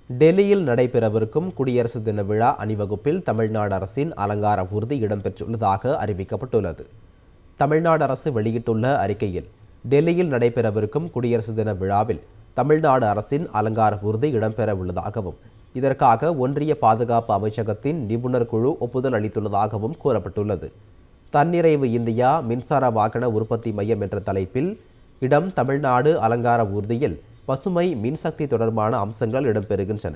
டெல்லியில் நடைபெறவிருக்கும் குடியரசு தின விழா அணிவகுப்பில் தமிழ்நாடு அரசின் அலங்கார ஊர்தி இடம்பெற்றுள்ளதாக அறிவிக்கப்பட்டுள்ளது. தமிழ்நாடு அரசு வெளியிட்டுள்ள அறிக்கையில், டெல்லியில் நடைபெறவிருக்கும் குடியரசு தின விழாவில் தமிழ்நாடு அரசின் அலங்கார ஊர்தி இடம்பெற உள்ளதாகவும், இதற்காக ஒன்றிய பாதுகாப்பு அமைச்சகத்தின் நிபுணர் குழு ஒப்புதல் அளித்துள்ளதாகவும் கூறப்பட்டுள்ளது. தன்னிறைவு இந்தியா மின்சார வாகன உற்பத்தி மையம் என்ற தலைப்பில் இடம் தமிழ்நாடு அலங்கார ஊர்தியில் பசுமை மின்சக்தி தொடர்பான அம்சங்கள் இடம்பெறுகின்றன.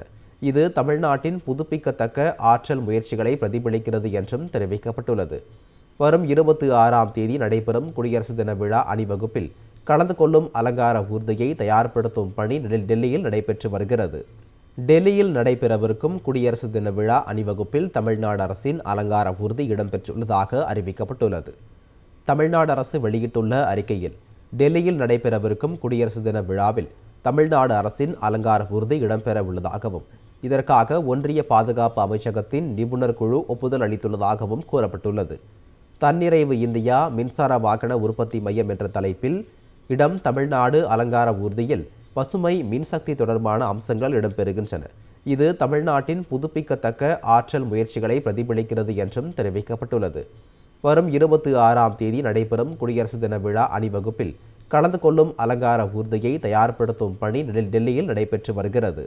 இது தமிழ்நாட்டின் புதுப்பிக்கத்தக்க ஆற்றல் முயற்சிகளை பிரதிபலிக்கிறது என்றும் தெரிவிக்கப்பட்டுள்ளது. வரும் 26ஆம் தேதி நடைபெறும் குடியரசு தின விழா அணிவகுப்பில் கலந்து கொள்ளும் அலங்கார ஊர்தியை தயார்படுத்தும் பணி டெல்லியில் நடைபெற்று வருகிறது. டெல்லியில் நடைபெறவிருக்கும் குடியரசு தின விழா அணிவகுப்பில் தமிழ்நாடு அரசின் அலங்கார ஊர்தி இடம்பெற்றுள்ளதாக அறிவிக்கப்பட்டுள்ளது. தமிழ்நாடு அரசு வெளியிட்டுள்ள அறிக்கையில், டெல்லியில் நடைபெறவிருக்கும் குடியரசு தின விழாவில் தமிழ்நாடு அரசின் அலங்கார ஊர்தி இடம்பெற உள்ளதாகவும், இதற்காக ஒன்றிய பாதுகாப்பு அமைச்சகத்தின் நிபுணர் குழு ஒப்புதல் அளித்துள்ளதாகவும் கூறப்பட்டுள்ளது. தன்னிறைவு இந்தியா மின்சார வாகன உற்பத்தி மையம் என்ற தலைப்பில் இடம் தமிழ்நாடு அலங்கார ஊர்தியில் பசுமை மின்சக்தி தொடர்பான அம்சங்கள் இடம்பெறுகின்றன. இது தமிழ்நாட்டின் புதுப்பிக்கத்தக்க ஆற்றல் முயற்சிகளை பிரதிபலிக்கிறது என்றும் தெரிவிக்கப்பட்டுள்ளது. வரும் 26ஆம் தேதி நடைபெறும் குடியரசு தின விழா அணிவகுப்பில் கலந்து கொள்ளும் அலங்கார ஊர்தியை தயார்படுத்தும் பணி டெல்லியில் நடைபெற்று வருகிறது.